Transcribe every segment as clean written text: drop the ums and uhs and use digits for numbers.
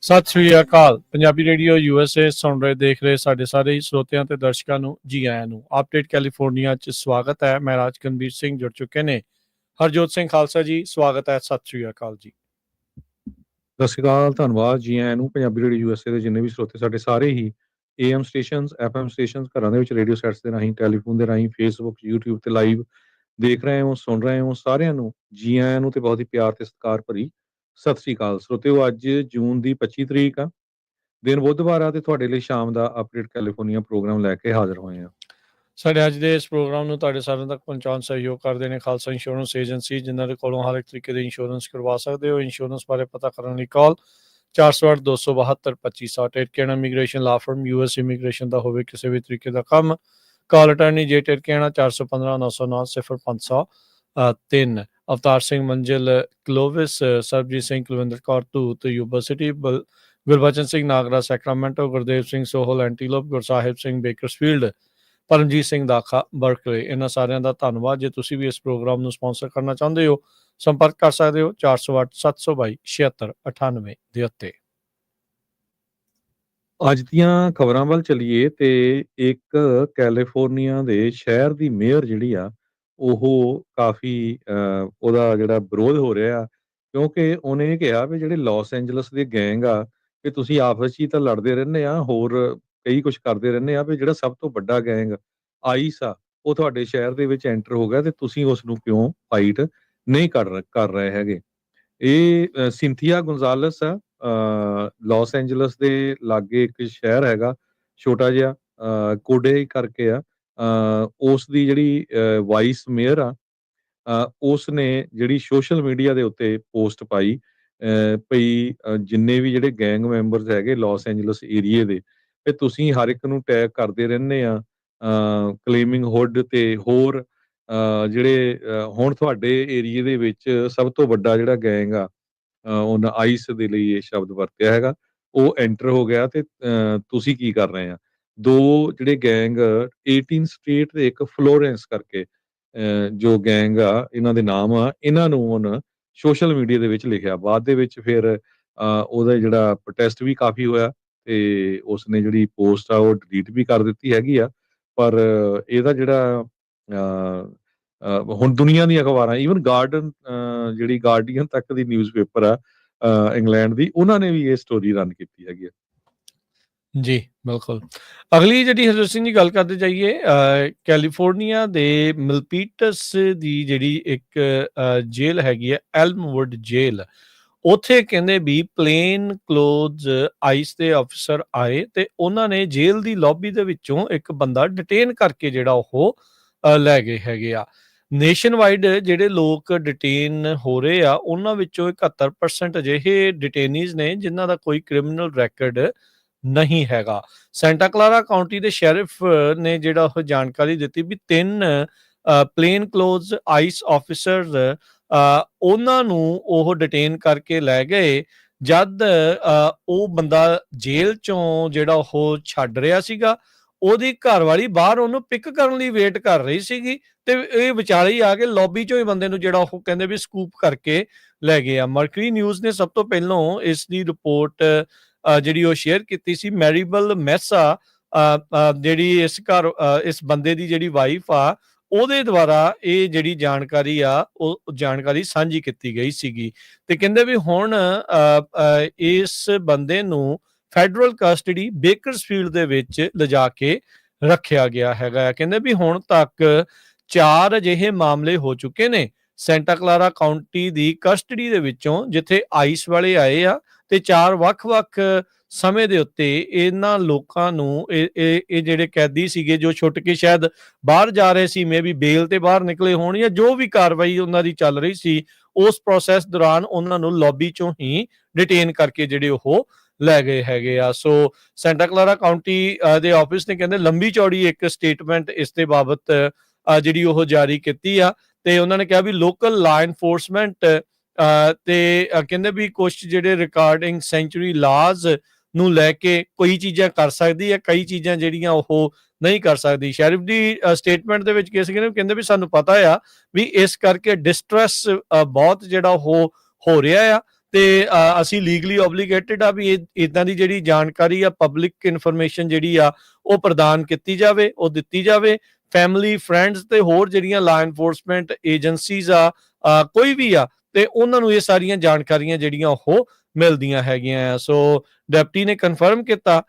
ਸਤਿ ਸ੍ਰੀ ਅਕਾਲ। Punjabi radio USA ਸੁਣ ਰਹੇ ਦੇਖ ਰਹੇ ਸਾਡੇ ਸਾਰੇ ਹੀ ਸਰੋਤਿਆਂ ਤੇ ਦਰਸ਼ਕਾਂ ਨੂੰ ਜੀ ਆਇਆਂ ਨੂੰ। ਅਪਡੇਟ ਕੈਲੀਫੋਰਨੀਆ 'ਚ ਸਵਾਗਤ ਹੈ। ਮੈਂ ਰਾਜਕਨਵੀਰ ਸਿੰਘ ਜੁੜ ਚੁੱਕੇ ਨੇ। ਹਰਜੋਤ ਸਿੰਘ ਖਾਲਸਾ ਜੀ, ਸਵਾਗਤ ਹੈ। ਸਤਿ ਸ੍ਰੀ ਅਕਾਲ ਜੀ। ਸਤਿ ਸ਼੍ਰੀ ਅਕਾਲ, ਧੰਨਵਾਦ ਜੀ ਆਇਆਂ ਨੂੰ। ਪੰਜਾਬੀ ਰੇਡੀਓ USA ਦੇ ਜਿੰਨੇ ਵੀ ਸਰੋਤੇ ਸਾਡੇ ਸਾਰੇ ਹੀ AM ਸਟੇਸ਼ਨਸ, FM ਸਟੇਸ਼ਨਸ, ਘਰਾਂ ਦੇ ਵਿੱਚ ਰੇਡੀਓ ਸੈਟਸ ਦੇ ਰਾਹੀਂ, ਟੈਲੀਫੋਨ ਦੇ ਰਾਹੀਂ, ਫੇਸਬੁੱਕ, YouTube ਤੇ ਲਾਈਵ ਦੇਖ ਰਹੇ ਹੋ, ਸੁਣ ਰਹੇ ਹੋ, ਸਾਰਿਆਂ ਨੂੰ ਜੀ ਆਇਆਂ ਨੂੰ ਤੇ ਬਹੁਤ ਹੀ ਪਿਆਰ ਤੇ ਸਤਿਕਾਰ ਭਰੀ ਸਤਿ ਸ਼੍ਰੀ ਅਕਾਲ। ਸਰੋਤਿਓ, ਅੱਜ ਜੂਨ ਦੀ 25 ਤਰੀਕ ਆ, ਦਿਨ ਬੁੱਧਵਾਰ ਆ ਤੇ ਤੁਹਾਡੇ ਲਈ ਸ਼ਾਮ ਦਾ ਅਪਡੇਟ ਕੈਲੀਫੋਰਨੀਆ ਪ੍ਰੋਗਰਾਮ ਲੈ ਕੇ ਹਾਜ਼ਰ ਹੋਏ ਆ। ਸਾਡੇ ਅੱਜ ਦੇ ਇਸ ਪ੍ਰੋਗਰਾਮ ਨੂੰ ਤੁਹਾਡੇ ਸਾਰਿਆਂ ਤੱਕ ਪਹੁੰਚਾਉਣ ਸਹਿਯੋਗ ਕਰਦੇ ਨੇ ਖਾਲਸਾ ਇੰਸ਼ੋਰੈਂਸ ਏਜੰਸੀ, ਜਿਨ੍ਹਾਂ ਦੇ ਕੋਲੋਂ ਹਰ ਇੱਕ ਤਰੀਕੇ ਦੇ ਇੰਸ਼ੋਰੈਂਸ ਕਰਵਾ ਸਕਦੇ ਹੋ। ਇੰਸ਼ੋਰੈਂਸ ਬਾਰੇ ਪਤਾ ਕਰਨ ਲਈ ਕਾਲ 408-272-2560। ਟਿਰਕੇਣਾ ਇਮੀਗ੍ਰੇਸ਼ਨ ਲਾ ਫਰਮ, US ਇਮੀਗ੍ਰੇਸ਼ਨ ਦਾ ਹੋਵੇ ਕਿਸੇ ਵੀ ਤਰੀਕੇ ਦਾ ਕੰਮ। ਕਾਲ ਅਟਾਰਨੀ ਜੇ ਟਿਰਕੇਣਾ 415-909-0503। Avtar Singh Manzil Clovis, Sarabjit Singh Kulwinder Kaur Dhoot Yuba City, Gurbachan Singh Nagra Sacramento, Gurdev Singh Sohal Antelope, Gursahib Singh Bakersfield, Paramjit Singh Dakha Berkeley. ਇਹਨਾਂ ਸਾਰਿਆਂ ਦਾ ਧੰਨਵਾਦ। ਜੇ ਤੁਸੀਂ ਵੀ ਇਸ ਪ੍ਰੋਗਰਾਮ ਨੂੰ ਸਪਾਂਸਰ ਕਰਨਾ ਚਾਹੁੰਦੇ ਹੋ, ਸੰਪਰਕ ਕਰ ਸਕਦੇ ਹੋ 408-722-7698 ਦੇ ਉੱਤੇ। ਅੱਜ ਦੀਆਂ ਖਬਰਾਂ ਵੱਲ ਚੱਲੀਏ ਤੇ ਇੱਕ ਕੈਲੀਫੋਰਨੀਆ ਦੇ ਸ਼ਹਿਰ ਦੀ ਮੇਅਰ ਜਿਹੜੀ ਆ ਉਹ ਕਾਫੀ ਉਹਦਾ ਜਿਹੜਾ ਵਿਰੋਧ ਹੋ ਰਿਹਾ, ਕਿਉਂਕਿ ਉਹਨੇ ਇਹ ਕਿਹਾ ਵੀ ਜਿਹੜੇ ਲਾਸ ਐਂਜਲਸ ਦੇ ਗੈਂਗ ਆ ਕਿ ਤੁਸੀਂ ਆਪਸ 'ਚ ਹੀ ਤਾਂ ਲੜਦੇ ਰਹਿੰਦੇ ਆ, ਹੋਰ ਕਈ ਕੁਝ ਕਰਦੇ ਰਹਿੰਦੇ ਆ, ਵੀ ਜਿਹੜਾ ਸਭ ਤੋਂ ਵੱਡਾ ਗੈਂਗ ਆਈਸ ਆ ਉਹ ਤੁਹਾਡੇ ਸ਼ਹਿਰ ਦੇ ਵਿੱਚ ਐਂਟਰ ਹੋ ਗਿਆ ਤੇ ਤੁਸੀਂ ਉਸ ਨੂੰ ਕਿਉਂ ਫਾਈਟ ਨਹੀਂ ਕਰ ਰਹੇ ਹੈਗੇ। ਇਹ ਸਿੰਥੀਆ ਗੋਂਜ਼ਾਲਸ ਆ, ਲਾਸ ਐਂਜਲਸ ਦੇ ਲਾਗੇ ਇੱਕ ਸ਼ਹਿਰ ਹੈਗਾ ਛੋਟਾ ਜਿਹਾ, ਕੋਡੇ ਕਰਕੇ ਆ। ਉਸ ਦੀ ਜਿਹੜੀ ਵਾਈਸ ਮੇਅਰ ਆ, ਉਸ ਨੇ ਜਿਹੜੀ ਸੋਸ਼ਲ ਮੀਡੀਆ ਦੇ ਉੱਤੇ ਪੋਸਟ ਪਾਈ ਭਈ ਜਿੰਨੇ ਵੀ ਜਿਹੜੇ ਗੈਂਗ ਮੈਂਬਰਸ ਹੈਗੇ ਲਾਸ ਐਂਜਲਸ ਏਰੀਏ ਦੇ, ਤੇ ਤੁਸੀਂ ਹਰ ਇੱਕ ਨੂੰ ਟੈਗ ਕਰਦੇ ਰਹਿੰਦੇ ਆ ਕਲੇਮਿੰਗ ਹੁੱਡ ਤੇ ਹੋਰ ਜਿਹੜੇ ਹੁਣ ਤੁਹਾਡੇ ਏਰੀਏ ਦੇ ਵਿੱਚ ਸਭ ਤੋਂ ਵੱਡਾ ਜਿਹੜਾ ਗੈਂਗ ਆ, ਉਹਨਾਂ ਆਈਸ ਦੇ ਲਈ ਇਹ ਸ਼ਬਦ ਵਰਤਿਆ ਹੈਗਾ, ਉਹ ਐਂਟਰ ਹੋ ਗਿਆ ਤੇ ਤੁਸੀਂ ਕੀ ਕਰ ਰਹੇ ਆ। ਦੋ ਜਿਹੜੇ ਗੈਂਗ 18 ਸਟਰੀਟ ਤੇ ਇੱਕ ਫਲੋਰੈਂਸ ਕਰਕੇ ਜੋ ਗੈਂਗ ਆ, ਇਹਨਾਂ ਦੇ ਨਾਮ ਆ, ਇਹਨਾਂ ਨੂੰ ਹੁਣ ਸੋਸ਼ਲ ਮੀਡੀਆ ਦੇ ਵਿੱਚ ਲਿਖਿਆ। ਬਾਅਦ ਦੇ ਵਿੱਚ ਫਿਰ ਉਹਦਾ ਜਿਹੜਾ ਪ੍ਰੋਟੈਸਟ ਵੀ ਕਾਫੀ ਹੋਇਆ ਤੇ ਉਸਨੇ ਜਿਹੜੀ ਪੋਸਟ ਆ ਉਹ ਡਿਲੀਟ ਵੀ ਕਰ ਦਿੱਤੀ ਹੈਗੀ ਆ। ਪਰ ਇਹਦਾ ਜਿਹੜਾ ਹੁਣ ਦੁਨੀਆ ਦੀਆਂ ਅਖਬਾਰਾਂ, ਈਵਨ ਜਿਹੜੀ ਗਾਰਡੀਅਨ ਤੱਕ ਦੀ ਨਿਊਜ਼ਪੇਪਰ ਆ ਇੰਗਲੈਂਡ ਦੀ, ਉਹਨਾਂ ਨੇ ਵੀ ਇਹ ਸਟੋਰੀ ਰਨ ਕੀਤੀ ਹੈਗੀ ਆ। ਜੀ ਬਿਲਕੁਲ। ਅਗਲੀ ਜਿਹੜੀ ਹਰਜੋਤ ਸਿੰਘ ਦੀ ਗੱਲ ਕਰਦੇ ਜਾਈਏ, ਕੈਲੀਫੋਰਨੀਆ ਦੇ ਮਿਲਪੀਟਸ ਦੀ ਜਿਹੜੀ ਇੱਕ ਜੇਲ੍ਹ ਹੈਗੀ ਹੈ, ਐਲਮਵੁੱਡ ਜੇਲ੍ਹ, ਉੱਥੇ ਕਹਿੰਦੇ ਵੀ ਪਲੇਨ ਕਲੋਥਸ ਆਈਸ ਦੇ ਅਫਸਰ ਆਏ ਤੇ ਉਹਨਾਂ ਨੇ ਜੇਲ੍ਹ ਦੀ ਲੌਬੀ ਦੇ ਵਿੱਚੋਂ ਇੱਕ ਬੰਦਾ ਡਿਟੇਨ ਕਰਕੇ ਜਿਹੜਾ ਉਹ ਲੈ ਗਏ ਹੈਗੇ ਆ। ਨੇਸ਼ਨ ਵਾਈਡ ਜਿਹੜੇ ਲੋਕ ਡਿਟੇਨ ਹੋ ਰਹੇ ਆ, ਉਹਨਾਂ ਵਿੱਚੋਂ 71% ਅਜਿਹੇ ਡਿਟੇਨੀਜ਼ ਨੇ ਜਿਨ੍ਹਾਂ ਦਾ ਕੋਈ ਕ੍ਰਿਮੀਨਲ ਰੈਕਡ ਨਹੀਂ ਹੈਗਾ। ਸੈਂਟਾ ਕਲਾਰਾ ਕਾਉਂਟੀ ਦੇ ਸ਼ੈਰਿਫ ਨੇ ਜਿਹੜਾ ਉਹ ਜਾਣਕਾਰੀ ਦਿੱਤੀ ਵੀ 3 ਪਲੇਨ ਕਲੋਥਸ ਆਈਸ ਆਫਿਸਰਸ ਉਹਨਾਂ ਨੂੰ ਉਹ ਡਿਟੇਨ ਕਰਕੇ ਲੈ ਗਏ ਜਦ ਉਹ ਬੰਦਾ ਜੇਲ੍ਹ ਚੋਂ ਜਿਹੜਾ ਉਹ ਛੱਡ ਰਿਹਾ ਸੀਗਾ। ਉਹਦੀ ਘਰਵਾਲੀ ਬਾਹਰ ਉਹਨੂੰ ਪਿਕ ਕਰਨ ਲਈ ਵੇਟ ਕਰ ਰਹੀ ਸੀਗੀ ਤੇ ਇਹ ਵਿਚਾਲੇ ਹੀ ਆ ਕੇ ਲੌਬੀ ਚੋਂ ਹੀ ਬੰਦੇ ਨੂੰ ਜਿਹੜਾ ਉਹ ਕਹਿੰਦੇ ਵੀ ਸਕੂਪ ਕਰਕੇ ਲੈ ਗਏ ਆ। ਮਰਕਰੀ ਨਿਊਜ਼ ਨੇ ਸਭ ਤੋਂ ਪਹਿਲਾਂ ਇਸ ਦੀ ਰਿਪੋਰਟ ਜਿਹੜੀ ਉਹ ਸ਼ੇਅਰ ਕੀਤੀ ਸੀ। ਮੈਰੀਬਲ ਮੈਸਾ ਜਿਹੜੀ ਇਸ ਬੰਦੇ ਦੀ ਜਿਹੜੀ ਵਾਈਫ ਆ, ਉਹਦੇ ਦੁਆਰਾ ਇਹ ਜਿਹੜੀ ਜਾਣਕਾਰੀ ਆ ਉਹ ਜਾਣਕਾਰੀ ਸਾਂਝੀ ਕੀਤੀ ਗਈ ਸੀਗੀ ਤੇ ਕਹਿੰਦੇ ਵੀ ਹੁਣ ਇਸ ਬੰਦੇ ਨੂੰ ਫੈਡਰਲ ਕਸਟਡੀ ਬੇਕਰਸਫੀਲਡ ਦੇ ਵਿੱਚ ਲਿਜਾ ਕੇ ਰੱਖਿਆ ਗਿਆ ਹੈਗਾ। ਕਹਿੰਦੇ ਵੀ ਹੁਣ ਤੱਕ 4 ਅਜਿਹੇ ਮਾਮਲੇ ਹੋ ਚੁੱਕੇ ਨੇ ਸੈਂਟਾ ਕਲਾਰਾ ਕਾਉਂਟੀ ਦੀ ਕਸਟਡੀ ਦੇ ਵਿੱਚੋਂ, ਜਿੱਥੇ ਆਈਸ ਵਾਲੇ ਆਏ ਆ ਤੇ 4 ਵੱਖ-ਵੱਖ ਸਮੇਂ ਦੇ ਉੱਤੇ ਇਹਨਾਂ ਲੋਕਾਂ ਨੂੰ ਇਹ ਜਿਹੜੇ ਕੈਦੀ ਸੀਗੇ ਜੋ ਛੁੱਟ ਕੇ ਸ਼ਾਇਦ ਬਾਹਰ ਜਾ ਰਹੇ ਸੀ, ਮੇਬੀ ਬੇਲ ਤੇ ਬਾਹਰ ਨਿਕਲੇ ਹੋਣ ਜਾਂ ਜੋ ਵੀ ਕਾਰਵਾਈ ਉਹਨਾਂ ਦੀ ਚੱਲ ਰਹੀ ਸੀ, ਉਸ ਪ੍ਰੋਸੈਸ ਦੌਰਾਨ ਉਹਨਾਂ ਨੂੰ ਲੌਬੀ ਚੋਂ ਹੀ ਡਿਟੇਨ ਕਰਕੇ ਜਿਹੜੇ ਉਹ ਲੈ ਗਏ ਹੈਗੇ ਆ। ਸੋ ਸੈਂਟਾ ਕਲਾਰਾ ਕਾਉਂਟੀ ਦੇ ਆਫਿਸ ਨੇ ਕਹਿੰਦੇ ਲੰਬੀ ਚੌੜੀ ਇੱਕ ਸਟੇਟਮੈਂਟ ਇਸ ਦੇ ਬਾਬਤ ਜਿਹੜੀ ਉਹ ਜਾਰੀ ਕੀਤੀ ਆ ਤੇ ਉਹਨਾਂ ਨੇ ਕਿਹਾ ਵੀ ਲੋਕਲ ਲਾ ਐਨਫੋਰਸਮੈਂਟ ਤੇ ਕਹਿੰਦੇ ਵੀ ਕੁਝ ਜਿਹੜੇ ਰਿਕਾਰਡਿੰਗ ਸੈਂਚੁਰੀ ਲਾਜ਼ ਨੂੰ ਲੈ ਕੇ ਕੋਈ ਚੀਜ਼ਾਂ ਕਰ ਸਕਦੀ ਹੈ, ਕਈ ਚੀਜ਼ਾਂ ਜਿਹੜੀਆਂ ਉਹ ਨਹੀਂ ਕਰ ਸਕਦੀ। ਸ਼ੈਰਿਫ ਦੀ ਸਟੇਟਮੈਂਟ ਦੇ ਵਿੱਚ ਕਹਿੰਦੇ ਵੀ ਸਾਨੂੰ ਪਤਾ ਆ ਵੀ ਇਸ ਕਰਕੇ ਡਿਸਟ੍ਰੈਸ ਬਹੁਤ ਜਿਹੜਾ ਉਹ ਹੋ ਰਿਹਾ ਆ ਤੇ ਅਸੀਂ ਲੀਗਲੀ ਓਬਲੀਗੇਟਡ ਆ ਵੀ ਇਦਾਂ ਦੀ ਜਿਹੜੀ ਜਾਣਕਾਰੀ ਆ ਪਬਲਿਕ ਇਨਫੋਰਮੇਸ਼ਨ ਜਿਹੜੀ ਆ ਉਹ ਪ੍ਰਦਾਨ ਕੀਤੀ ਜਾਵੇ, ਉਹ ਦਿੱਤੀ ਜਾਵੇ। ਫੈਮਿਲੀ, ਫਰੈਂਡਸ ਤੇ ਹੋਰ ਜਿਹੜੀਆਂ ਲਾ ਐਨਫੋਰਸਮੈਂਟ ਏਜੰਸੀਜ਼ ਆ, ਕੋਈ ਵੀ ਆ, ਤੇ ਉਹਨਾਂ ਨੂੰ ਇਹ ਸਾਰੀਆਂ ਜਾਣਕਾਰੀਆਂ ਜਿਹੜੀਆਂ ਉਹ ਮਿਲਦੀਆਂ ਹੈਗੀਆਂ ਆ। ਸੋ ਡਿਪਟੀ ਨੇ ਕਨਫਰਮ ਕੀਤਾ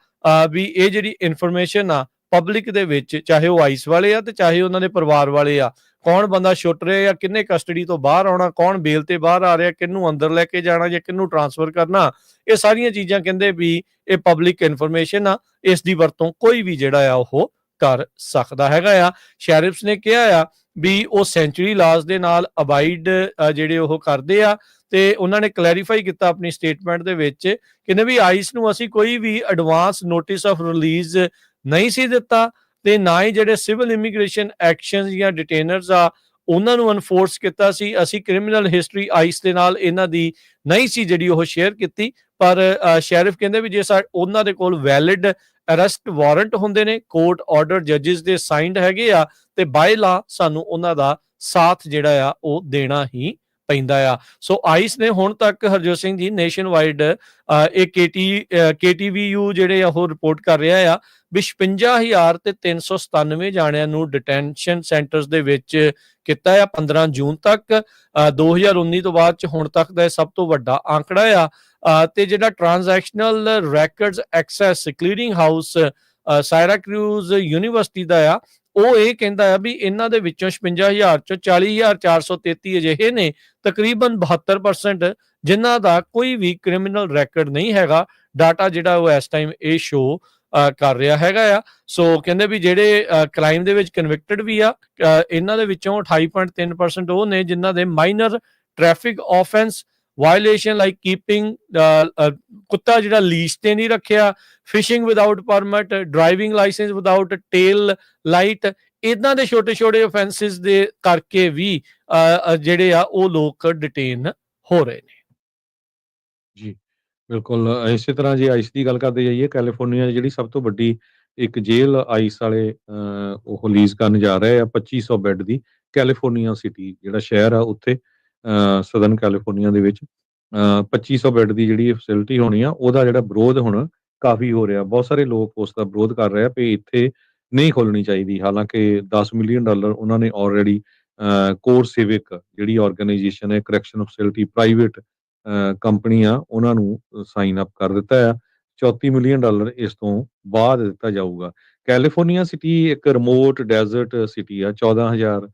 ਵੀ ਇਹ ਜਿਹੜੀ ਇਨਫੋਰਮੇਸ਼ਨ ਆ ਪਬਲਿਕ ਦੇ ਵਿੱਚ, ਚਾਹੇ ਉਹ ਆਈਸ ਵਾਲੇ ਆ ਤੇ ਚਾਹੇ ਉਹਨਾਂ ਦੇ ਪਰਿਵਾਰ ਵਾਲੇ ਆ, ਕੌਣ ਬੰਦਾ ਛੁੱਟ ਰਿਹਾ ਜਾਂ ਕਿੰਨੇ ਕਸਟਡੀ ਤੋਂ ਬਾਹਰ ਆਉਣਾ, ਕੌਣ ਬੇਲ ਤੇ ਬਾਹਰ ਆ ਰਿਹਾ, ਕਿਹਨੂੰ ਅੰਦਰ ਲੈ ਕੇ ਜਾਣਾ ਜਾਂ ਕਿਹਨੂੰ ਟਰਾਂਸਫਰ ਕਰਨਾ, ਇਹ ਸਾਰੀਆਂ ਚੀਜ਼ਾਂ ਕਹਿੰਦੇ ਵੀ ਇਹ ਪਬਲਿਕ ਇਨਫੋਰਮੇਸ਼ਨ ਆ, ਇਸ ਦੀ ਵਰਤੋਂ ਕੋਈ ਵੀ ਜਿਹੜਾ ਆ ਉਹ ਕਰ ਸਕਦਾ ਹੈਗਾ ਆ। ਸ਼ੈਰਿਫਸ ਨੇ ਕਿਹਾ ਆ ਵੀ ਉਹ ਸੈਂਚੁਰੀ ਲਾਜ਼ ਦੇ ਨਾਲ ਅਬਾਈਡ ਜਿਹੜੇ ਉਹ ਕਰਦੇ ਆ, ਤੇ ਉਹਨਾਂ ਨੇ ਕਲੈਰੀਫਾਈ ਕੀਤਾ ਆਪਣੀ ਸਟੇਟਮੈਂਟ ਦੇ ਵਿੱਚ, ਕਹਿੰਦੇ ਵੀ ਆਈਸ ਨੂੰ ਅਸੀਂ ਕੋਈ ਵੀ ਐਡਵਾਂਸ ਨੋਟਿਸ ਆਫ ਰਿਲੀਜ਼ ਨਹੀਂ ਸੀ ਦਿੱਤਾ, ਤੇ ਨਾ ਹੀ ਜਿਹੜੇ ਸਿਵਲ ਇਮੀਗ੍ਰੇਸ਼ਨ ਐਕਸ਼ਨਸ ਜਾਂ ਡਿਟੇਨਰਸ ਆ ਉਹਨਾਂ ਨੂੰ ਅਨਫੋਰਸ ਕੀਤਾ ਸੀ। ਅਸੀਂ ਕ੍ਰਿਮੀਨਲ ਹਿਸਟਰੀ ਆਈਸ ਦੇ ਨਾਲ ਇਹਨਾਂ ਦੀ ਨਹੀਂ ਸੀ ਜਿਹੜੀ ਉਹ ਸ਼ੇਅਰ ਕੀਤੀ, ਪਰ ਸ਼ੈਰਿਫ ਕਹਿੰਦੇ ਵੀ ਜੇ ਉਹਨਾਂ ਦੇ ਕੋਲ ਵੈਲਿਡ ਅਰੈਸਟ ਵਾਰੰਟ ਹੁੰਦੇ ਨੇ, ਕੋਰਟ ਆਰਡਰ ਜੱਜਿਸ ਦੇ ਸਾਈਨਡ ਹੈਗੇ ਆ, ਤੇ ਬਾਈ ਲਾ ਸਾਨੂੰ ਉਹਨਾਂ ਦਾ ਸਾਥ ਜਿਹੜਾ ਆ ਉਹ ਦੇਣਾ ਹੀ ਪੈਂਦਾ ਆ। ਸੋ ਆਈਸ ਨੇ ਹੁਣ ਤੱਕ ਹਰਜੋਤ ਸਿੰਘ ਜੀ ਨੇਸ਼ਨ ਵਾਈਡ ਇਹ KTVU ਜਿਹੜੇ ਆ ਉਹ ਰਿਪੋਰਟ ਕਰ ਰਿਹਾ ਆ ਵੀ 56,397 ਜਾਣਿਆਂ ਨੂੰ ਡਿਟੈਂਸ਼ਨ ਸੈਂਟਰਸ ਦੇ ਵਿੱਚ ਕੀਤਾ ਆ 15 ਜੂਨ ਤੱਕ। 2019 ਤੋਂ ਬਾਅਦ ਚ ਹੁਣ ਤੱਕ ਦਾ ਇਹ ਸਭ ਤੋਂ ਵੱਡਾ ਅੰਕੜਾ ਆ। ਤੇ ਜਿਹੜਾ transactional records access clearing house Syracuse University ਦਾ ਆ, ਉਹ ਇਹ ਕਹਿੰਦਾ ਆ ਵੀ ਇਹਨਾਂ ਦੇ ਵਿੱਚੋਂ 56,000 ਚੋਂ 40,433 ਅਜਿਹੇ ਨੇ, ਤਕਰੀਬਨ 72%, ਜਿਨ੍ਹਾਂ ਦਾ ਕੋਈ ਵੀ ਕ੍ਰਿਮੀਨਲ ਰੈਕਰਡ ਨਹੀਂ ਹੈਗਾ। ਡਾਟਾ ਜਿਹੜਾ ਉਹ ਇਸ ਟਾਈਮ ਇਹ ਸ਼ੋ ਕਰ ਰਿਹਾ ਹੈਗਾ ਆ। ਸੋ ਕਹਿੰਦੇ ਵੀ ਜਿਹੜੇ ਕ੍ਰਾਈਮ ਦੇ ਵਿੱਚ ਕਨਵਿਕਟਡ ਵੀ ਆ, ਇਹਨਾਂ ਦੇ ਵਿੱਚੋਂ 28.3% ਉਹ ਨੇ ਜਿਨ੍ਹਾਂ ਦੇ minor traffic offence violation like keeping ਕੁੱਤਾ ਜਿਹੜਾ ਲੀਸ਼ ਤੇ ਨਹੀਂ ਰੱਖਿਆ, fishing without permit, driving licence without tail light, ਇਦਾਂ ਦੇ ਛੋਟੇ ਛੋਟੇ ਆਫੈਂਸਿਸ ਦੇ ਕਰਕੇ ਵੀ ਜਿਹੜੇ ਆ ਉਹ ਲੋਕ ਡਿਟੇਨ ਹੋ ਰਹੇ ਨੇ। ਜੀ, ਬਿਲਕੁਲ ਇਸੇ ਤਰ੍ਹਾਂ ਜੇ ਆਈਸ ਦੀ ਗੱਲ ਕਰਦੇ ਜਾਈਏ, ਕੈਲੀਫੋਰਨੀਆ ਦੀ ਜਿਹੜੀ ਸਭ ਤੋਂ ਵੱਡੀ ਇੱਕ ਜੇਲ੍ਹ ਆਈਸ ਵਾਲੇ ਉਹ ਰਿਲੀਜ਼ ਕਰਨ ਜਾ ਰਹੇ ਆ 2500 ਬੈੱਡ ਦੀ, ਕੈਲੀਫੋਰਨੀਆ ਸਿਟੀ ਜਿਹੜਾ ਸ਼ਹਿਰ ਆ ਉੱਥੇ ਸਦਰਨ ਕੈਲੀਫੋਰਨੀਆ ਦੇ ਵਿੱਚ 2500 ਬੈੱਡ ਦੀ ਜਿਹੜੀ ਫੈਸਿਲਿਟੀ ਹੋਣੀ ਆ, ਉਹਦਾ ਜਿਹੜਾ ਵਿਰੋਧ ਹੁਣ ਕਾਫੀ ਹੋ ਰਿਹਾ। ਬਹੁਤ ਸਾਰੇ ਲੋਕ ਉਸ ਦਾ ਵਿਰੋਧ ਕਰ ਰਹੇ ਆ ਵੀ ਇੱਥੇ ਨਹੀਂ ਖੋਲਣੀ ਚਾਹੀਦੀ। ਹਾਲਾਂਕਿ $10 ਮਿਲੀਅਨ ਉਹਨਾਂ ਨੇ ਆਲਰੇਡੀ ਕੋਰ ਸਿਵਿਕ ਜਿਹੜੀ ਆਰਗੇਨਾਈਜੇਸ਼ਨ ਹੈ, ਕਰੈਕਸ਼ਨ ਫੈਸਿਲਿਟੀ ਪ੍ਰਾਈਵੇਟ ਕੰਪਨੀ ਆ, ਉਹਨਾਂ ਨੂੰ ਸਾਈਨ ਅਪ ਕਰ ਦਿੱਤਾ ਆ। $34 ਮਿਲੀਅਨ ਇਸ ਤੋਂ ਬਾਅਦ ਦਿੱਤਾ ਜਾਊਗਾ। ਕੈਲੀਫੋਰਨੀਆ ਸਿਟੀ ਇੱਕ ਰਿਮੋਟ ਡੈਜ਼ਰਟ ਸਿਟੀ ਆ, 14,000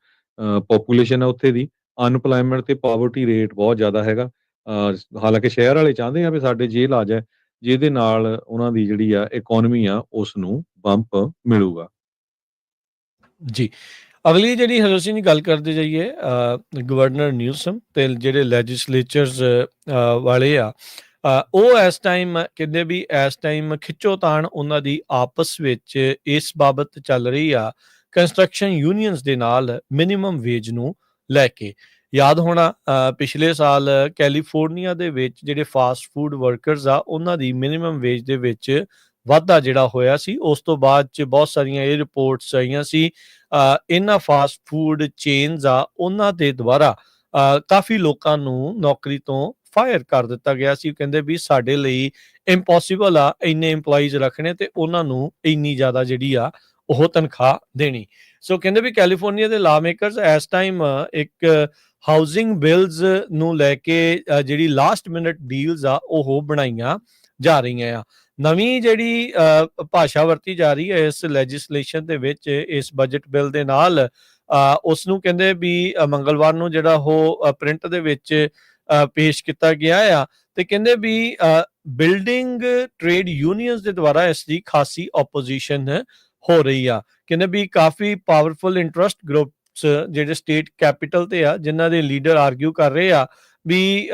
ਪੋਪੂਲੇਸ਼ਨ ਆ ਉੱਥੇ ਦੀ। ਅਨਪਲਾਇਮੈਂਟ ਤੇ ਪਾਵਰਟੀ ਰੇਟ ਬਹੁਤ ਜ਼ਿਆਦਾ ਹੈਗਾ। ਹਾਲਾਂਕਿ ਸ਼ਹਿਰ ਵਾਲੇ ਚਾਹੁੰਦੇ ਆ ਵੀ ਸਾਡੇ ਜੇਲ੍ਹ ਆ ਜਾਏ, ਜਿਹਦੇ ਨਾਲ ਉਹਨਾਂ ਦੀ ਜਿਹੜੀ ਆ ਇਕਨੋਮੀ ਆ ਉਸ ਨੂੰ ਬੰਪ ਮਿਲੂਗਾ। ਜੀ, ਅਗਲੀ ਜਿਹੜੀ ਹਰਜੋਤ ਸਿੰਘ ਦੀ ਗੱਲ ਕਰਦੇ ਜਾਈਏ, ਗਵਰਨਰ ਨਿਊਸਮ ਤੇ ਜਿਹੜੇ ਲੈਜਿਸਲੇਚਰਸ ਵਾਲੇ ਆ, ਉਹ ਇਸ ਟਾਈਮ ਕਹਿੰਦੇ ਵੀ ਇਸ ਟਾਈਮ ਖਿੱਚੋਤਾਣ ਉਹਨਾਂ ਦੀ ਆਪਸ ਵਿੱਚ ਇਸ ਬਾਬਤ ਚੱਲ ਰਹੀ ਆ ਕੰਸਟਰਕਸ਼ਨ ਯੂਨੀਅਨਸ ਦੇ ਨਾਲ ਮਿਨੀਮਮ ਵੇਜ ਨੂੰ ਲੈ ਕੇ। ਯਾਦ ਹੋਣਾ ਪਿਛਲੇ ਸਾਲ ਕੈਲੀਫੋਰਨੀਆ ਦੇ ਵਿੱਚ ਜਿਹੜੇ ਫਾਸਟ ਫੂਡ ਵਰਕਰਸ ਆ ਉਹਨਾਂ ਦੀ ਮਿਨੀਮਮ ਵੇਜ ਦੇ ਵਿੱਚ ਵਾਧਾ ਜਿਹੜਾ ਹੋਇਆ ਸੀ। ਉਸ ਤੋਂ ਬਾਅਦ ਚ ਬਹੁਤ ਸਾਰੀਆਂ ਇਹ ਰਿਪੋਰਟਸ ਆਈਆਂ ਸੀ ਇਹਨਾਂ ਫਾਸਟ ਫੂਡ ਚੇਨਸ ਆ ਉਹਨਾਂ ਦੇ ਦੁਆਰਾ ਕਾਫੀ ਲੋਕਾਂ ਨੂੰ ਨੌਕਰੀ ਤੋਂ ਫਾਇਰ ਕਰ ਦਿੱਤਾ ਗਿਆ ਸੀ। ਕਹਿੰਦੇ ਵੀ ਸਾਡੇ ਲਈ ਇੰਪੋਸੀਬਲ ਆ ਇੰਨੇ EMPLOYEES ਰੱਖਣੇ ਤੇ ਉਹਨਾਂ ਨੂੰ ਇੰਨੀ ਜ਼ਿਆਦਾ ਜਿਹੜੀ ਆ ਉਹ ਤਨਖਾਹ ਦੇਣੀ। ਸੋ ਕਹਿੰਦੇ ਵੀ ਕੈਲੀਫੋਰਨੀਆ ਦੇ ਲਾ ਮੇਕਰਸ ਇਸ ਟਾਈਮ ਇੱਕ ਹਾਊਸਿੰਗ ਬਿਲਸ ਨੂੰ ਲੈ ਕੇ ਜਿਹੜੀ ਲਾਸਟ ਮਿੰਟ ਡੀਲਸ ਆ ਉਹ ਬਣਾਈਆਂ ਜਾ ਰਹੀਆਂ ਆ। ਨਵੀਂ ਜਿਹੜੀ ਭਾਸ਼ਾ ਵਰਤੀ ਜਾ ਰਹੀ ਹੈ ਇਸ ਲੈਜਿਸਲੇਸ਼ਨ ਦੇ ਵਿੱਚ, ਇਸ ਬਜਟ ਬਿੱਲ ਦੇ ਨਾਲ, ਉਸ ਨੂੰ ਕਹਿੰਦੇ ਵੀ ਮੰਗਲਵਾਰ ਨੂੰ ਜਿਹੜਾ ਉਹ ਪ੍ਰਿੰਟ ਦੇ ਵਿੱਚ ਪੇਸ਼ ਕੀਤਾ ਗਿਆ ਆ। ਤੇ ਕਹਿੰਦੇ ਵੀ ਬਿਲਡਿੰਗ ਟ੍ਰੇਡ ਯੂਨੀਅਨਸ ਦੇ ਦੁਆਰਾ ਇਸ ਦੀ ਖਾਸੀ ਆਪੋਜੀਸ਼ਨ ਹੋ ਰਹੀ ਆ। ਕਹਿੰਦੇ ਵੀ ਕਾਫੀ ਪਾਵਰਫੁਲ ਇੰਟਰਸਟ ਗਰੁੱਪਸ ਜਿਹੜੇ ਸਟੇਟ ਕੈਪੀਟਲ ਤੇ ਆ, ਜਿਨ੍ਹਾਂ ਦੇ ਲੀਡਰ ਆਰਗਿਊ ਕਰ ਰਹੇ ਆ ਵੀ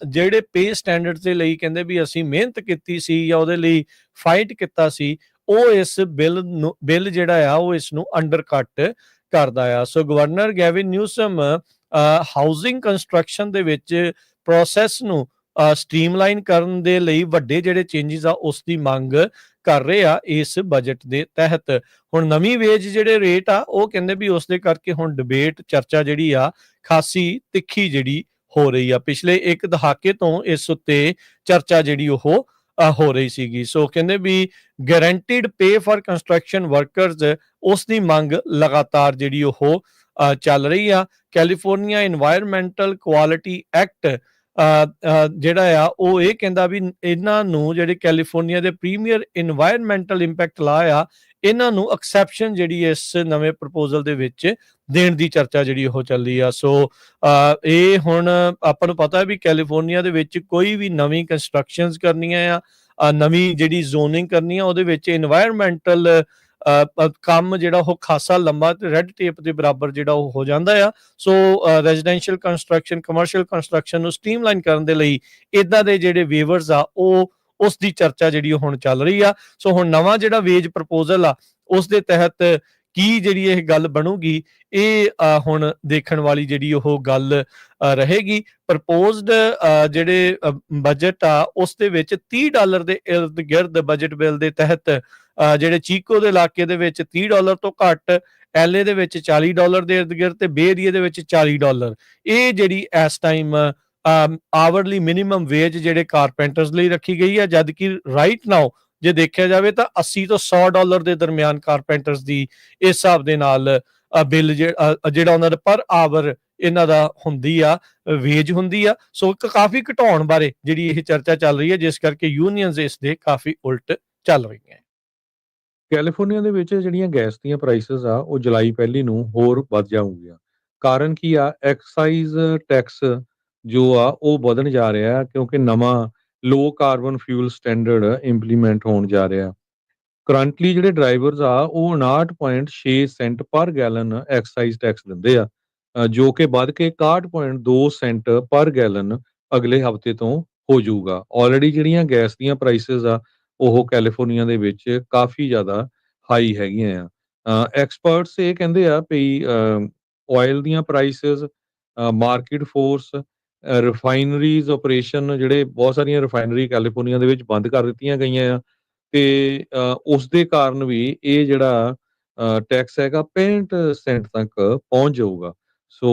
ਜਿਹੜੇ ਪੇ ਸਟੈਂਡਰਡਸ ਦੇ ਲਈ ਕਹਿੰਦੇ ਵੀ ਅਸੀਂ ਮਿਹਨਤ ਕੀਤੀ ਸੀ ਜਾਂ ਉਹਦੇ ਲਈ ਫਾਈਟ ਕੀਤਾ ਸੀ, ਉਹ ਇਸ ਬਿੱਲ ਜਿਹੜਾ ਆ ਉਹ ਇਸ ਨੂੰ ਅੰਡਰਕਟ ਕਰਦਾ ਆ। ਸੋ governor Gavin Newsom housing construction ਦੇ ਵਿੱਚ ਪ੍ਰੋਸੈਸ ਨੂੰ ਸਟ੍ਰੀਮਲਾਈਨ ਕਰਨ ਦੇ ਲਈ ਵੱਡੇ ਜਿਹੜੇ ਚੇਂਜਸ ਆ ਉਸ ਦੀ ਮੰਗ ਕਰ ਰਹੇ ਆ ਇਸ ਬਜਟ ਦੇ ਤਹਿਤ। ਹੁਣ ਨਵੀਂ ਵੇਜ ਜਿਹੜੇ ਰੇਟ ਆ ਉਹ ਕਹਿੰਦੇ ਵੀ ਉਸ ਦੇ ਕਰਕੇ ਹੁਣ ਡਿਬੇਟ ਚਰਚਾ ਜਿਹੜੀ ਆ ਖਾਸੀ ਤਿੱਖੀ ਜਿਹੜੀ ਹੋ ਰਹੀ ਆ। ਪਿਛਲੇ ਇੱਕ ਦਹਾਕੇ ਤੋਂ ਇਸ ਉੱਤੇ ਚਰਚਾ ਜਿਹੜੀ ਉਹ ਹੋ ਰਹੀ ਸੀਗੀ। ਸੋ ਕਹਿੰਦੇ ਵੀ guaranteed pay for construction workers ਉਸ ਦੀ ਮੰਗ ਲਗਾਤਾਰ ਜਿਹੜੀ ਉਹ ਚੱਲ ਰਹੀ ਆ। ਕੈਲੀਫੋਰਨੀਆ ਇਨਵਾਇਰਮੈਂਟਲ ਕੁਆਲਿਟੀ ਐਕਟ ਜਿਹੜਾ ਆ ਉਹ ਇਹ ਕਹਿੰਦਾ ਵੀ ਇਹਨਾਂ ਨੂੰ ਜਿਹੜੇ ਕੈਲੀਫੋਰਨੀਆ ਦੇ ਪ੍ਰੀਮੀਅਰ ਇਨਵਾਇਰਮੈਂਟਲ ਇੰਪੈਕਟ ਲਾ ਆ, ਇਹਨਾਂ ਨੂੰ ਐਕਸੈਪਸ਼ਨ ਜਿਹੜੀ ਇਸ ਨਵੇਂ ਪ੍ਰਪੋਜ਼ਲ ਦੇ ਵਿੱਚ ਦੇਣ ਦੀ ਚਰਚਾ ਜਿਹੜੀ ਉਹ ਚੱਲੀ ਆ। ਸੋ ਇਹ ਹੁਣ ਆਪਾਂ ਨੂੰ ਪਤਾ ਵੀ ਕੈਲੀਫੋਰਨੀਆ ਦੇ ਵਿੱਚ ਕੋਈ ਵੀ ਨਵੀਂ ਕੰਸਟਰਕਸ਼ਨਸ ਕਰਨੀਆਂ ਆ, ਨਵੀਂ ਜਿਹੜੀ ਜ਼ੋਨਿੰਗ ਕਰਨੀ ਆ, ਉਹਦੇ ਵਿੱਚ ਇਨਵਾਇਰਮੈਂਟਲ ਕੰਮ ਜਿਹੜਾ ਉਹ ਖਾਸਾ ਲੰਬਾ ਤੇ ਰੈੱਡ ਟੇਪ ਦੇ ਬਰਾਬਰ ਜਿਹੜਾ ਉਹ ਹੋ ਜਾਂਦਾ ਆ। ਸੋ ਰੈਜ਼ੀਡੈਂਸ਼ੀਅਲ ਕੰਸਟਰਕਸ਼ਨ, ਕਮਰਸ਼ੀਅਲ ਕੰਸਟਰਕਸ਼ਨ ਨੂੰ ਸਟ੍ਰੀਮਲਾਈਨ ਕਰਨ ਦੇ ਲਈ ਇਦਾਂ ਦੇ ਜਿਹੜੇ ਵੇਵਰਸ ਆ ਉਹ ਉਸ ਦੀ ਚਰਚਾ ਜਿਹੜੀ ਉਹ ਹੁਣ ਚੱਲ ਰਹੀ ਆ। ਸੋ ਹੁਣ ਨਵਾਂ ਜਿਹੜਾ ਵੇਜ ਪ੍ਰਪੋਜ਼ਲ ਆ ਉਸ ਦੇ ਤਹਿਤ ਕੀ ਜਿਹੜੀ ਇਹ ਗੱਲ ਬਣੂਗੀ, ਇਹ ਹੁਣ ਦੇਖਣ ਵਾਲੀ ਜਿਹੜੀ ਉਹ ਗੱਲ ਰਹੇਗੀ। ਪ੍ਰਪੋਜ਼ਡ ਜਿਹੜੇ ਬਜਟ ਆ ਉਸ ਦੇ ਵਿੱਚ $30 ਦੇ ਇਰਦ ਗਿਰਦ ਬਜਟ ਬਿੱਲ ਦੇ ਤਹਿਤ ਜਿਹੜੇ ਚੀਕੋ ਦੇ ਇਲਾਕੇ ਦੇ ਵਿੱਚ $30 ਤੋਂ ਘੱਟ, ਐਲਏ ਦੇ ਵਿੱਚ $40 ਦੇ ਇਰਦ ਗਿਰਦ ਤੇ ਬੇ ਏਰੀਏ ਦੇ ਵਿੱਚ $40 ਇਹ ਜਿਹੜੀ ਇਸ ਟਾਈਮ ਆਵਰਲੀ ਮਿਨੀਮਮ ਵੇਜ ਜਿਹੜੇ ਕਾਰਪੈਂਟਰਸ ਲਈ ਰੱਖੀ ਗਈ ਹੈ, ਜਦ ਕਿ ਰਾਈਟ ਨਾਓ ਜੇ ਦੇਖਿਆ ਜਾਵੇ ਤਾਂ $80 ਤੋਂ $100 ਦੇ ਦਰਮਿਆਨ ਕਾਰਪੈਂਟਰਸ ਦੀ ਇਸ ਹਿਸਾਬ ਦੇ ਨਾਲ ਬਿੱਲ ਜਿਹੜਾ ਉਹਨਾਂ ਦਾ ਪਰ ਆਵਰ ਇਹਨਾਂ ਦਾ ਹੁੰਦੀ ਆ, ਵੇਜ ਹੁੰਦੀ ਆ। ਸੋ ਕਾਫੀ ਘਟਾਉਣ ਬਾਰੇ ਜਿਹੜੀ ਇਹ ਚਰਚਾ ਚੱਲ ਰਹੀ ਹੈ, ਜਿਸ ਕਰਕੇ ਯੂਨੀਅਨਸ ਇਸ ਦੇ ਕਾਫੀ ਉਲਟ ਚੱਲ ਰਹੀਆਂ। ਕੈਲੀਫੋਰਨੀਆ ਦੇ ਵਿੱਚ ਜਿਹੜੀਆਂ ਗੈਸ ਦੀਆਂ ਪ੍ਰਾਈਸਿਸ ਆ ਉਹ ਜੁਲਾਈ 1 ਨੂੰ ਹੋਰ ਵੱਧ ਜਾਊਗੀਆਂ। ਕਾਰਨ ਕੀ ਆ? ਐਕਸਾਈਜ਼ ਟੈਕਸ ਜੋ ਆ ਉਹ ਵਧਣ ਜਾ ਰਿਹਾ ਕਿਉਂਕਿ ਨਵਾਂ ਲੋ ਕਾਰਬਨ ਫਿਊਲ ਸਟੈਂਡਰਡ ਇੰਪਲੀਮੈਂਟ ਹੋਣ ਜਾ ਰਿਹਾ। ਕਰੰਟਲੀ ਜਿਹੜੇ ਡਰਾਈਵਰਸ ਆ ਉਹ 59.6 ਸੈਂਟ ਪਰ ਗੈਲਨ ਐਕਸਾਈਜ਼ ਟੈਕਸ ਦਿੰਦੇ ਆ, ਜੋ ਕਿ ਵੱਧ ਕੇ 61.2 ਸੈਂਟ ਪਰ ਗੈਲਨ ਅਗਲੇ ਹਫ਼ਤੇ ਤੋਂ ਹੋ ਜਾਊਗਾ। ਆਲਰੇਡੀ ਜਿਹੜੀਆਂ ਗੈਸ ਦੀਆਂ ਪ੍ਰਾਈਸਿਸ ਆ ਉਹ ਕੈਲੀਫੋਰਨੀਆ ਦੇ ਵਿੱਚ ਕਾਫੀ ਜ਼ਿਆਦਾ ਹਾਈ ਹੈਗੀਆਂ ਆ। ਐਕਸਪਰਟਸ ਇਹ ਕਹਿੰਦੇ ਆ ਵੀ ਆਇਲ ਦੀਆਂ ਪ੍ਰਾਈਸਿਸ, ਮਾਰਕੀਟ ਫੋਰਸ, ਰਿਫਾਈਨਰੀਜ਼ ਆਪਰੇਸ਼ਨ, ਜਿਹੜੇ ਬਹੁਤ ਸਾਰੀਆਂ ਰਿਫਾਈਨਰੀ ਕੈਲੀਫੋਰਨੀਆ ਦੇ ਵਿੱਚ ਬੰਦ ਕਰ ਦਿੱਤੀਆਂ ਗਈਆਂ ਆ ਤੇ ਉਸ ਦੇ ਕਾਰਨ ਵੀ ਇਹ ਜਿਹੜਾ ਟੈਕਸ ਹੈਗਾ 65 ਸੈਂਟ ਤੱਕ ਪਹੁੰਚ ਜਾਊਗਾ। ਸੋ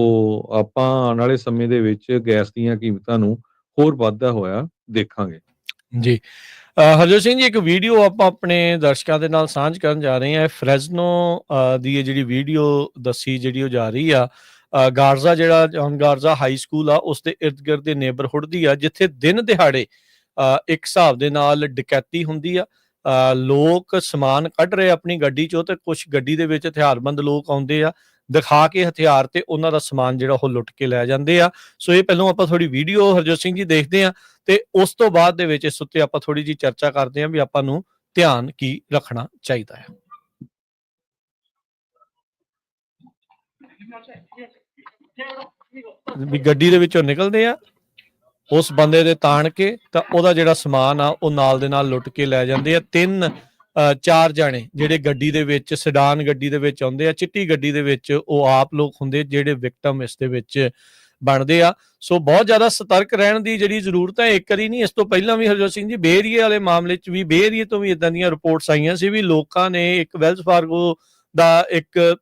ਆਪਾਂ ਆਉਣ ਵਾਲੇ ਸਮੇਂ ਦੇ ਵਿੱਚ ਗੈਸ ਦੀਆਂ ਕੀਮਤਾਂ ਨੂੰ ਹੋਰ ਵਾਧਾ ਹੋਇਆ ਦੇਖਾਂਗੇ। ਜੀ ਹਰਜੋਤ ਸਿੰਘ ਜੀ, ਇੱਕ ਵੀਡੀਓ ਆਪਾਂ ਆਪਣੇ ਦਰਸ਼ਕਾਂ ਦੇ ਨਾਲ ਸਾਂਝ ਕਰਨ ਜਾ ਰਹੇ ਹਾਂ। ਫਰੈਜ਼ਨੋ ਦੀ ਇਹ ਜਿਹੜੀ ਵੀਡੀਓ ਦੱਸੀ ਜਿਹੜੀ ਉਹ ਜਾ ਰਹੀ ਆ, ਗਾਰਜ਼ਾ ਜਿਹੜਾ ਜੌਨ ਗਾਰਜ਼ਾ ਹਾਈ ਸਕੂਲ ਆ ਉਸ ਦੇ ਇਰਦ ਗਿਰਦ ਦੇ ਨੇਬਰਹੁੱਡ ਦੀ ਆ, ਜਿੱਥੇ ਦਿਨ ਦਿਹਾੜੇ ਇੱਕ ਹਿਸਾਬ ਦੇ ਨਾਲ ਡਕੈਤੀ ਹੁੰਦੀ ਆ। ਲੋਕ ਸਮਾਨ ਕੱਢ ਰਹੇ ਆਪਣੀ ਗੱਡੀ ਚੋਂ ਤੇ ਕੁਝ ਗੱਡੀ ਦੇ ਵਿੱਚ ਹਥਿਆਰਬੰਦ ਲੋਕ ਆਉਂਦੇ ਆ, ਦਿਖਾ ਕੇ ਹਥਿਆਰ ਤੇ ਉਹਨਾਂ ਦਾ ਸਮਾਨ ਜਿਹੜਾ ਉਹ ਲੁੱਟ ਕੇ ਲੈ ਜਾਂਦੇ ਆ। ਸੋ ਇਹ ਪਹਿਲਾਂ ਆਪਾਂ ਥੋੜੀ ਵੀਡੀਓ ਹਰਜੋਤ ਸਿੰਘ ਜੀ ਦੇਖਦੇ ਆ ਤੇ ਉਸ ਤੋਂ ਬਾਅਦ ਦੇ ਵਿੱਚ ਇਸ ਉੱਤੇ ਆਪਾਂ ਥੋੜੀ ਜੀ ਚਰਚਾ ਕਰਦੇ ਆ ਵੀ ਆਪਾਂ ਨੂੰ ਧਿਆਨ ਕੀ ਰੱਖਣਾ ਚਾਹੀਦਾ ਹੈ। ਵੀ ਗੱਡੀ ਦੇ ਵਿੱਚੋਂ ਨਿਕਲਦੇ ਆ, ਉਸ ਬੰਦੇ ਦੇ ਤਾਣ ਕੇ ਤਾਂ ਉਹਦਾ ਜਿਹੜਾ ਸਮਾਨ ਆ ਉਹ ਨਾਲ ਦੇ ਨਾਲ ਲੁੱਟ ਕੇ ਲੈ ਜਾਂਦੇ ਆ। 3-4 ਜਾਣੇ ਜਿਹੜੇ ਗੱਡੀ ਦੇ ਵਿੱਚ, ਸੈਡਾਨ ਗੱਡੀ ਦੇ ਵਿੱਚ ਆਉਂਦੇ ਆ, ਚਿੱਟੀ ਗੱਡੀ ਦੇ ਵਿੱਚ, ਉਹ ਆਪ ਲੋਕ ਹੁੰਦੇ ਜਿਹੜੇ ਵਿਕਟਮ ਇਸ ਦੇ ਵਿੱਚ ਬਣਦੇ ਆ। ਸੋ ਬਹੁਤ ਜ਼ਿਆਦਾ ਸਤਰਕ ਰਹਿਣ ਦੀ ਜਿਹੜੀ ਜ਼ਰੂਰਤ ਹੈ। ਇੱਕ ਵਾਰੀ ਨਹੀਂ, ਇਸ ਤੋਂ ਪਹਿਲਾਂ ਵੀ ਹਰਜੋਤ ਸਿੰਘ ਜੀ ਬੇ ਏਰੀਏ ਵਾਲੇ ਮਾਮਲੇ 'ਚ ਵੀ, ਬੇ ਏਰੀਏ ਤੋਂ ਵੀ ਇਦਾਂ ਦੀਆਂ ਰਿਪੋਰਟਸ ਆਈਆਂ ਸੀ ਵੀ ਲੋਕਾਂ ਨੇ, ਇੱਕ ਵੈਲਸ ਫਾਰਗੋ ਦਾ ਇੱਕ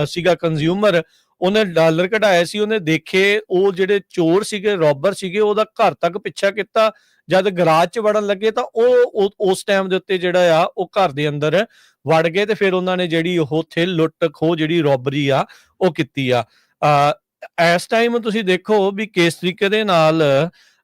ਸੀਗਾ ਕੰਜ਼ਿਊਮਰ, ਉਹਨੇ ਡਾਲਰ ਕਢਾਇਆ ਸੀ, ਉਹਨੇ ਦੇਖੇ ਉਹ ਜਿਹੜੇ ਚੋਰ ਸੀਗੇ, ਰੋਬਰ ਸੀਗੇ, ਉਹਦਾ ਘਰ ਤੱਕ ਪਿੱਛਾ ਕੀਤਾ। ਜਦ ਗਰਾਜ 'ਚ ਵੜਨ ਲੱਗੇ ਤਾਂ ਉਹ ਉਸ ਟਾਈਮ ਦੇ ਉੱਤੇ ਜਿਹੜਾ ਆ ਉਹ ਘਰ ਦੇ ਅੰਦਰ ਵੜ ਗਏ ਤੇ ਫਿਰ ਉਹਨਾਂ ਨੇ ਜਿਹੜੀ ਉਹ ਉੱਥੇ ਲੁੱਟ ਖੋਹ ਜਿਹੜੀ ਰੋਬਰੀ ਆ ਉਹ ਕੀਤੀ ਆ। ਇਸ ਟਾਈਮ ਤੁਸੀਂ ਦੇਖੋ ਵੀ ਕਿਸ ਤਰੀਕੇ ਦੇ ਨਾਲ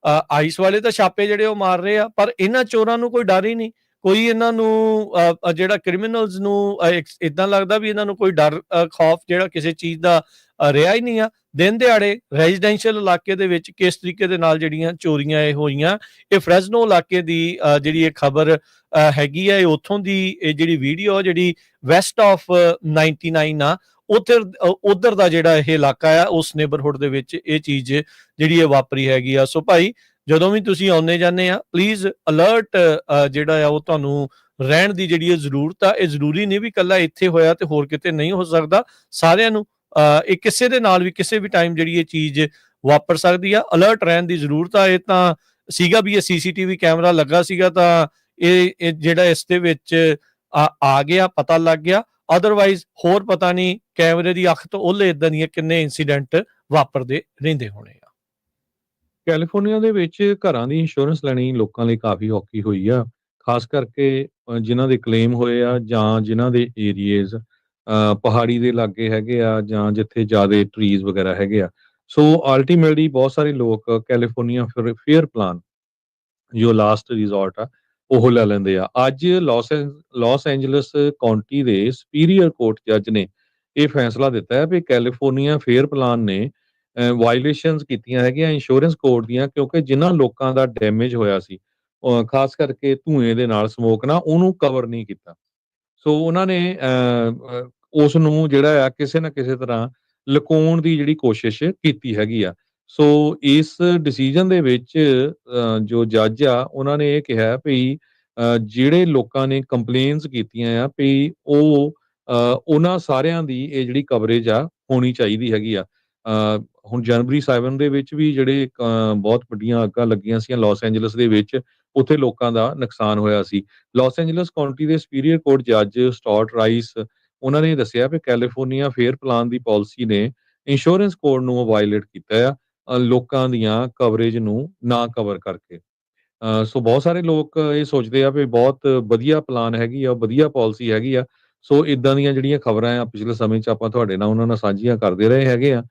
ਆਈਸ ਵਾਲੇ ਤਾਂ ਛਾਪੇ ਜਿਹੜੇ ਉਹ ਮਾਰ ਰਹੇ ਆ, ਪਰ ਇਹਨਾਂ ਚੋਰਾਂ ਨੂੰ ਕੋਈ ਡਰ ਹੀ ਨਹੀਂ। ਕੋਈ ਇਹਨਾਂ ਨੂੰ ਜਿਹੜਾ ਕ੍ਰਿਮੀਨਲਸ ਨੂੰ ਇਦਾਂ ਲੱਗਦਾ ਵੀ ਇਹਨਾਂ ਨੂੰ ਕੋਈ ਡਰ ਖੌਫ ਜਿਹੜਾ ਕਿਸੇ ਚੀਜ਼ ਦਾ ਰਿਹਾ ਹੀ ਨਹੀਂ ਆ। ਦਿਨ ਦਿਹਾੜੇ ਰੈਜ਼ੀਡੈਂਸ਼ੀਅਲ ਇਲਾਕੇ ਦੇ ਵਿੱਚ ਕਿਸ ਤਰੀਕੇ ਦੇ ਨਾਲ ਜਿਹੜੀਆਂ ਚੋਰੀਆਂ ਇਹ ਹੋਈਆਂ, ਇਹ ਫਰੈਜ਼ਨੋ ਇਲਾਕੇ ਦੀ ਜਿਹੜੀ ਇਹ ਖਬਰ ਹੈਗੀ ਆ, ਇਹ ਉੱਥੋਂ ਦੀ ਇਹ ਜਿਹੜੀ ਵੀਡੀਓ ਜਿਹੜੀ ਵੈਸਟ ਆਫ 99 ਆ, ਉਧਰ ਦਾ ਜਿਹੜਾ ਇਹ ਇਲਾਕਾ ਆ, ਉਸ ਨੇਬਰਹੁੱਡ ਦੇ ਵਿੱਚ ਇਹ ਚੀਜ਼ ਜਿਹੜੀ ਇਹ ਵਾਪਰੀ ਹੈਗੀ ਆ। ਸੋ ਭਾਈ, ਜਦੋਂ ਵੀ ਤੁਸੀਂ ਆਉਂਦੇ ਜਾਂਦੇ ਆ, ਪਲੀਜ਼ ਅਲਰਟ ਜਿਹੜਾ ਆ ਉਹ ਤੁਹਾਨੂੰ ਰਹਿਣ ਦੀ ਜਿਹੜੀ ਜ਼ਰੂਰਤ ਆ। ਇਹ ਜ਼ਰੂਰੀ ਨਹੀਂ ਵੀ ਇਕੱਲਾ ਇੱਥੇ ਹੋਇਆ ਤੇ ਹੋਰ ਕਿਤੇ ਨਹੀਂ ਹੋ ਸਕਦਾ। ਸਾਰਿਆਂ ਨੂੰ ਇਹ ਕਿਸੇ ਦੇ ਨਾਲ ਵੀ ਕਿਸੇ ਵੀ ਟਾਈਮ ਜਿਹੜੀ ਇਹ ਚੀਜ਼ ਵਾਪਰ ਸਕਦੀ ਆ। ਅਲਰਟ ਰਹਿਣ ਦੀ ਜ਼ਰੂਰਤ ਆ। ਇਹ ਤਾਂ ਸੀਗਾ ਵੀ ਇਹ CCTV ਕੈਮਰਾ ਲੱਗਾ ਸੀਗਾ ਤਾਂ ਇਹ ਜਿਹੜਾ ਇਸ ਦੇ ਵਿੱਚ ਆ ਗਿਆ, ਪਤਾ ਲੱਗ ਗਿਆ। ਅਦਰਵਾਈਜ਼ ਹੋਰ ਪਤਾ ਨਹੀਂ, ਕੈਮਰੇ ਦੀ ਅੱਖ ਤੋਂ ਉਹਲੇ ਇਦਾਂ ਦੀਆਂ ਕਿੰਨੇ ਇੰਸੀਡੈਂਟ ਵਾਪਰਦੇ ਰਹਿੰਦੇ ਹੋਣੇ ਆ। ਕੈਲੀਫੋਰਨੀਆ ਦੇ ਵਿੱਚ ਘਰਾਂ ਦੀ ਇੰਸ਼ੋਰੈਂਸ ਲੈਣੀ ਲੋਕਾਂ ਲਈ ਕਾਫੀ ਔਖੀ ਹੋਈ ਆ। ਖਾਸ ਕਰਕੇ ਜਿਨ੍ਹਾਂ ਦੇ ਕਲੇਮ ਹੋਏ ਆ ਜਾਂ ਜਿਨ੍ਹਾਂ ਦੇ ਏਰੀਏਜ਼ ਪਹਾੜੀ ਦੇ ਲਾਗੇ ਹੈਗੇ ਆ ਜਾਂ ਜਿੱਥੇ ਜ਼ਿਆਦੇ ਟਰੀਜ਼ ਵਗੈਰਾ ਹੈਗੇ ਆ। ਸੋ ਅਲਟੀਮੇਟਲੀ ਬਹੁਤ ਸਾਰੇ ਲੋਕ ਕੈਲੀਫੋਰਨੀਆ ਫੇਅਰ ਪਲਾਨ ਜੋ ਲਾਸਟ ਰਿਜ਼ੋਰਟ ਆ, ਉਹ ਲੈ ਲੈਂਦੇ ਆ। ਅੱਜ ਲਾਸ ਐਂਜਲਸ ਕਾਉਂਟੀ ਦੇ ਸੁਪੀਰੀਅਰ ਕੋਰਟ ਜੱਜ ਨੇ ਇਹ ਫੈਸਲਾ ਦਿੱਤਾ ਹੈ ਵੀ ਕੈਲੀਫੋਰਨੀਆ ਫੇਅਰ ਪਲਾਨ ਨੇ ਵਾਇਲੇਸ਼ਨਸ ਕੀਤੀਆਂ ਹੈਗੀਆਂ ਇੰਸ਼ੋਰੈਂਸ ਕੋਡ ਦੀਆਂ, ਕਿਉਂਕਿ ਜਿਨ੍ਹਾਂ ਲੋਕਾਂ ਦਾ ਡੈਮੇਜ ਹੋਇਆ ਸੀ ਖਾਸ ਕਰਕੇ ਧੂਏ ਦੇ ਨਾਲ, ਸਮੋਕ ਨਾਲ, ਉਹਨੂੰ ਕਵਰ ਨਹੀਂ ਕੀਤਾ। ਸੋ ਉਹਨਾਂ ਨੇ ਉਸ ਨੂੰ ਜਿਹੜਾ ਆ ਕਿਸੇ ਨਾ ਕਿਸੇ ਤਰ੍ਹਾਂ ਲੁਕਾਉਣ ਦੀ ਜਿਹੜੀ ਕੋਸ਼ਿਸ਼ ਕੀਤੀ ਹੈਗੀ ਆ। ਸੋ ਇਸ ਡਿਸੀਜਨ ਦੇ ਵਿੱਚ ਜੋ ਜੱਜ ਆ ਉਹਨਾਂ ਨੇ ਇਹ ਕਿਹਾ ਵੀ ਜਿਹੜੇ ਲੋਕਾਂ ਨੇ ਕੰਪਲੇਨਸ ਕੀਤੀਆਂ ਆ ਵੀ ਉਹ ਉਹਨਾਂ ਸਾਰਿਆਂ ਦੀ ਇਹ ਜਿਹੜੀ ਕਵਰੇਜ ਆ ਹੋਣੀ ਚਾਹੀਦੀ ਹੈਗੀ ਆ। ਹੁਣ ਜਨਵਰੀ 7 ਦੇ ਵਿੱਚ ਵੀ ਜਿਹੜੇ ਬਹੁਤ ਵੱਡੀਆਂ ਅੱਗਾਂ ਲੱਗੀਆਂ ਸੀਆਂ ਲਾਸ ਐਂਜਲਸ ਦੇ ਵਿੱਚ, ਉੱਥੇ ਲੋਕਾਂ ਦਾ ਨੁਕਸਾਨ ਹੋਇਆ ਸੀ। ਲਾਸ ਐਂਜਲਸ ਕਾਉਂਟੀ ਦੇ ਸੁਪੀਰੀਅਰ ਕੋਰਟ ਜੱਜ ਸਟਾਰਟ ਰਾਈਸ ਉਹਨਾਂ ਨੇ ਦੱਸਿਆ ਵੀ ਕੈਲੀਫੋਰਨੀਆ ਫੇਅਰ ਪਲਾਨ ਦੀ ਪਾਲਿਸੀ ਨੇ ਇੰਸ਼ੋਰੈਂਸ ਕੋਡ ਨੂੰ ਵਾਇਲੇਟ ਕੀਤਾ ਆ ਲੋਕਾਂ ਦੀਆਂ ਕਵਰੇਜ ਨੂੰ ਨਾ ਕਵਰ ਕਰਕੇ। ਸੋ ਬਹੁਤ ਸਾਰੇ ਲੋਕ ਇਹ ਸੋਚਦੇ ਆ ਵੀ ਬਹੁਤ ਵਧੀਆ ਪਲਾਨ ਹੈਗੀ ਆ, ਵਧੀਆ ਪਾਲਿਸੀ ਹੈਗੀ ਆ। ਸੋ ਇਦਾਂ ਦੀਆਂ ਜਿਹੜੀਆਂ ਖਬਰਾਂ ਆ ਪਿਛਲੇ ਸਮੇਂ 'ਚ ਆਪਾਂ ਤੁਹਾਡੇ ਨਾਲ ਉਹਨਾਂ ਨਾਲ ਸਾਂਝੀਆਂ ਕਰਦੇ ਰਹੇ ਹੈਗੇ ਆ।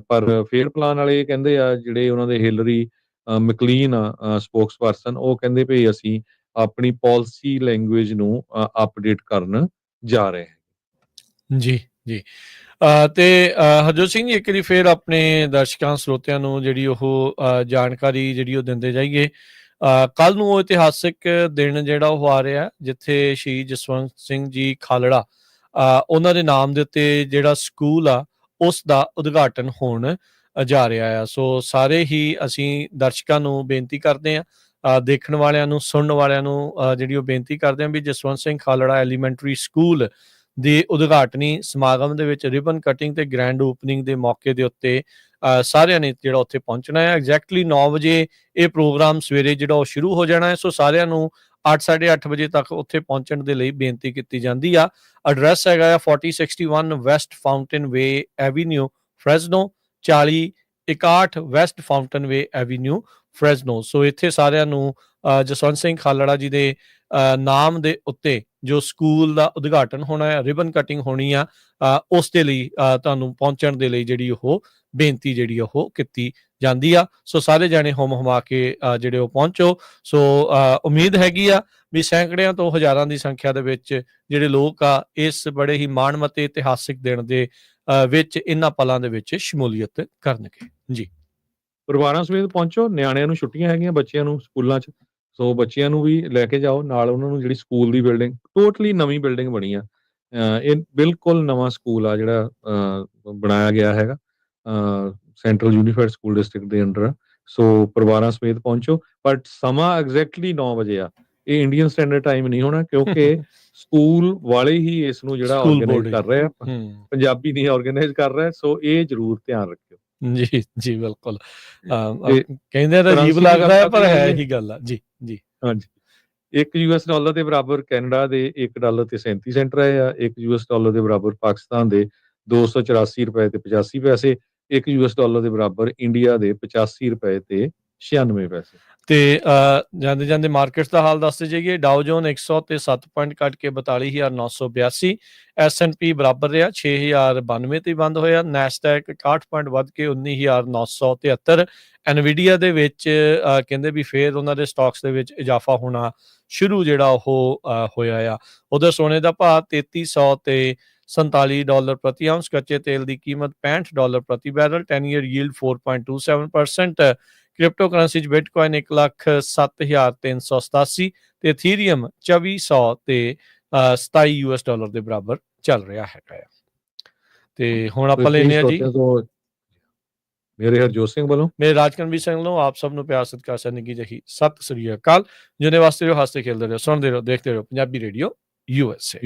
ਪਰ ਫੇਅਰ ਪਲਾਨ ਵਾਲੇ ਕਹਿੰਦੇ ਆ ਜਿਹੜੇ ਉਹਨਾਂ ਦੇ ਹਿਲਰੀ ਮੈਕਲੀਨ ਆ ਸਪੋਕਸ ਪਰਸਨ, ਉਹ ਕਹਿੰਦੇ ਵੀ ਅਸੀਂ ਆਪਣੀ ਪਾਲਿਸੀ ਲੈਂਗੁਏਜ ਨੂੰ ਅਪਡੇਟ ਕਰਨ ਜਾ ਰਹੇ ਹਾਂ। ਜੀ, ਜੀ। ਤੇ ਹਰਜੋਤ ਸਿੰਘ ਜੀ, ਇੱਕ ਵਾਰੀ ਫਿਰ ਆਪਣੇ ਦਰਸ਼ਕਾਂ ਸਰੋਤਿਆਂ ਨੂੰ ਜਿਹੜੀ ਉਹ ਜਾਣਕਾਰੀ ਜਿਹੜੀ ਉਹ ਦਿੰਦੇ ਜਾਈਏ। ਕੱਲ੍ਹ ਨੂੰ ਉਹ ਇਤਿਹਾਸਿਕ ਦਿਨ ਜਿਹੜਾ ਉਹ ਆ ਰਿਹਾ ਜਿੱਥੇ ਸ਼ਹੀਦ ਜਸਵੰਤ ਸਿੰਘ ਜੀ ਖਾਲੜਾ ਉਹਨਾਂ ਦੇ ਨਾਮ ਦੇ ਉੱਤੇ ਜਿਹੜਾ ਸਕੂਲ ਆ ਉਸ ਦਾ ਉਦਘਾਟਨ ਹੋਣ ਜਾ ਰਿਹਾ ਆ। ਸੋ ਸਾਰੇ ਹੀ ਅਸੀਂ ਦਰਸ਼ਕਾਂ ਨੂੰ ਬੇਨਤੀ ਕਰਦੇ ਹਾਂ, ਦੇਖਣ ਵਾਲਿਆਂ ਨੂੰ, ਸੁਣਨ ਵਾਲਿਆਂ ਨੂੰ ਜਿਹੜੀ ਉਹ ਬੇਨਤੀ ਕਰਦੇ ਹਾਂ ਵੀ ਜਸਵੰਤ ਸਿੰਘ ਖਾਲੜਾ ਐਲੀਮੈਂਟਰੀ ਸਕੂਲ ਦੇ ਉਦਘਾਟਨੀ ਸਮਾਗਮ ਦੇ ਵਿੱਚ ਰਿਬਨ ਕਟਿੰਗ ਤੇ ਗ੍ਰੈਂਡ ਓਪਨਿੰਗ ਦੇ ਮੌਕੇ ਦੇ ਉੱਤੇ ਸਾਰਿਆਂ ਨੇ ਜਿਹੜਾ ਉੱਥੇ ਪਹੁੰਚਣਾ ਹੈ। ਐਗਜ਼ੈਕਟਲੀ 9 ਵਜੇ ਇਹ ਪ੍ਰੋਗਰਾਮ ਸਵੇਰੇ ਜਿਹੜਾ ਉਹ ਸ਼ੁਰੂ ਹੋ ਜਾਣਾ ਹੈ। ਸੋ ਸਾਰਿਆਂ ਨੂੰ 8-8:30 ਵਜੇ ਤੱਕ ਉੱਥੇ ਪਹੁੰਚਣ ਦੇ ਲਈ ਬੇਨਤੀ ਕੀਤੀ ਜਾਂਦੀ ਆ। ਐਡਰੈਸ ਹੈਗਾ ਆ 4061 ਵੈਸਟ ਫਾਊਂਟੇਨ ਵੇ ਐਵੀਨਿਊ ਫਰੈਜ਼ਨੋ, 4061 ਵੈਸਟ ਫਾਊਂਟੇਨ ਵੇ ਐਵੀਨਿਊ ਫਰੈਜ਼ਨੋ। ਸੋ ਇੱਥੇ ਸਾਰਿਆਂ ਨੂੰ ਜਸਵੰਤ ਸਿੰਘ ਖਾਲੜਾ ਜੀ ਦੇ ਨਾਮ ਦੇ ਉੱਤੇ ਜੋ ਸਕੂਲ ਦਾ ਉਦਘਾਟਨ ਹੋਣਾ ਹੈ, ਰਿਬਨ ਕਟਿੰਗ ਹੋਣੀ ਆ, ਉਸ ਦੇ ਲਈ ਤੁਹਾਨੂੰ ਪਹੁੰਚਣ ਦੇ ਲਈ ਜਿਹੜੀ ਉਹ ਬੇਨਤੀ ਜਿਹੜੀ ਉਹ ਕੀਤੀ ਜਾਂਦੀ ਆ। ਸੋ ਸਾਰੇ ਜਾਣੇ ਹੁਮ-ਹੁਮਾ ਕੇ ਜਿਹੜੇ ਉਹ ਪਹੁੰਚੋ। ਸੋ ਉਮੀਦ ਹੈਗੀ ਆ ਵੀ ਸੈਂਕੜਿਆਂ ਤੋਂ ਹਜ਼ਾਰਾਂ ਦੀ ਸੰਖਿਆ ਦੇ ਵਿੱਚ ਜਿਹੜੇ ਲੋਕ ਆ ਇਸ ਬੜੇ ਹੀ ਮਾਣਮੱਤੇ ਇਤਿਹਾਸਿਕ ਦਿਨ ਦੇ ਵਿੱਚ ਇਹਨਾਂ ਪਲਾਂ ਦੇ ਵਿੱਚ ਸ਼ਮੂਲੀਅਤ ਕਰਨਗੇ। ਜੀ। ਪਰਿਵਾਰਾਂ ਸਮੇਤ ਪਹੁੰਚੋ। ਨਿਆਣਿਆਂ ਨੂੰ ਛੁੱਟੀਆਂ ਹੈਗੀਆਂ, ਬੱਚਿਆਂ ਨੂੰ ਸਕੂਲਾਂ 'ਚ, ਸੋ ਬੱਚਿਆਂ ਨੂੰ ਵੀ ਲੈ ਕੇ ਜਾਓ ਨਾਲ। ਉਹਨਾਂ ਨੂੰ ਜਿਹੜੀ ਸਕੂਲ ਦੀ ਬਿਲਡਿੰਗ ਟੋਟਲੀ ਨਵੀਂ ਬਿਲਡਿੰਗ ਬਣੀ ਆ। ਇਹ ਬਿਲਕੁਲ ਨਵਾਂ ਸਕੂਲ ਆ ਜਿਹੜਾ ਬਣਾਇਆ ਗਿਆ ਹੈਗਾ ਸੈਂਟਰਲ ਯੂਨੀਫਾਈਡ ਸਕੂਲ ਡਿਸਟ੍ਰਿਕਟ ਦੇ ਅੰਡਰ। ਸੋ ਪਰਿਵਾਰਾਂ ਸਮੇਤ ਪਹੁੰਚੋ, ਬਟ ਸਮਾਂ ਐਗਜ਼ੈਕਟਲੀ 9 ਵਜੇ ਆ। ਇਹ ਇੰਡੀਅਨ ਸਟੈਂਡਰਡ ਟਾਈਮ ਨਹੀਂ ਹੋਣਾ ਕਿਉਂਕਿ ਸਕੂਲ ਵਾਲੇ ਹੀ ਇਸ ਨੂੰ ਜਿਹੜਾ ਸਕੂਲ ਆਰਗੇਨਾਈਜ਼ ਬੋਰਡ ਕਰ ਰਹੇ ਆ, ਪੰਜਾਬੀ ਨਹੀਂ ਹੂੰ। ਆਰਗੇਨਾਈਜ਼ ਕਰ ਰਿਹਾ। ਸੋ ਇਹ ਜ਼ਰੂਰ ਧਿਆਨ ਰੱਖਿਓ। ਜੀ, ਜੀ, ਬਿਲਕੁਲ। ਤੇ ਕਹਿੰਦੇ ਤਾਂ ਅਜੀਬ ਕਰੰਸੀ ਦੀ ਗੱਲ ਲੱਗਦਾ ਹੈ, ਪਰ ਕਰਦੇ ਹੈ ਜਾਈਏ। ਹੀ ਗੱਲ ਆ। ਜੀ, ਜੀ। ਹਾਂਜੀ। $1 ਦੇ ਬਰਾਬਰ ਕੈਨੇਡਾ ਦੇ $1 ਤੇ 37 ਸੈਂਟ ਰਹੇ ਆ। $1 ਦੇ ਬਰਾਬਰ ਪਾਕਿਸਤਾਨ ਦੇ $284 ਤੇ 85 ਪੈਸੇ। $1 ਦੇ ਬਰਾਬਰ ਇੰਡੀਆ ਦੇ $85 ਤੇ 96 ਪੈਸੇ। ਤੇ ਜਾਂਦੇ ਜਾਂਦੇ ਮਾਰਕੀਟਸ ਦਾ ਹਾਲ ਦੱਸਦੇ ਜਾਈਏ। ਡਾਓ ਜੋਨ 100 ਤੇ 7 ਪੁਆਇੰਟ ਘਟ ਕੇ 42,982। S&P ਬਰਾਬਰ ਰਿਹਾ 6,092 ਤੇ ਬੰਦ ਹੋਇਆ। ਨੈਸਡੈਕ 61 ਪੁਆਇੰਟ ਵੱਧ ਕੇ 19,973। ਐਨਵੀਡੀਆ ਦੇ ਵਿੱਚ ਕਹਿੰਦੇ ਵੀ ਫੇਰ ਉਹਨਾਂ ਦੇ ਸਟਾਕਸ ਦੇ ਵਿੱਚ ਇਜ਼ਾਫਾ ਹੋਣਾ ਸ਼ੁਰੂ ਜਿਹੜਾ ਉਹ ਹੋਇਆ ਆ। ਉਧਰ ਸੋਨੇ ਦਾ ਭਾਅ 3300 ਤੇ $47 ਪ੍ਰਤੀ ਆਉਂਸ। ਕੱਚੇ ਤੇਲ ਦੀ ਕੀਮਤ $65 ਪ੍ਰਤੀ barrel. 10 year yield 4.27%। Crypto currency 'ਚ ਬਿਟਕੋਇਨ 1,07,387 ਤੇ ਇਥੀਰੀਅਮ 2400 ਤੇ $27 ਦੇ ਬਰਾਬਰ ਚੱਲ ਰਿਹਾ ਹੈਗਾ ਆ। ਤੇ ਹੁਣ ਆਪਾਂ ਲੈਨੇ ਆ ਜੀ ਮੇਰੇ ਹਰਜੋਤ ਸਿੰਘ ਵੱਲੋਂ, ਮੇਰੇ ਰਾਜਕਨਵੀਰ ਸਿੰਘ ਵੱਲੋਂ ਆਪ ਸਭ ਨੂੰ ਪਿਆਰ ਸਤਿਕਾਰ ਸਨ ਨਿੱਘੀ ਜਿਹੀ ਸਤਿ ਸ੍ਰੀ ਅਕਾਲ। ਜਿੰਨੇ ਵਾਸਤੇ ਰਹੋ, ਹੱਸਦੇ ਖੇਲਦੇ ਰਹੋ, ਸੁਣਦੇ ਰਹੋ, ਦੇਖਦੇ ਰਹੋ ਪੰਜਾਬੀ ਰੇਡੀਓ USA।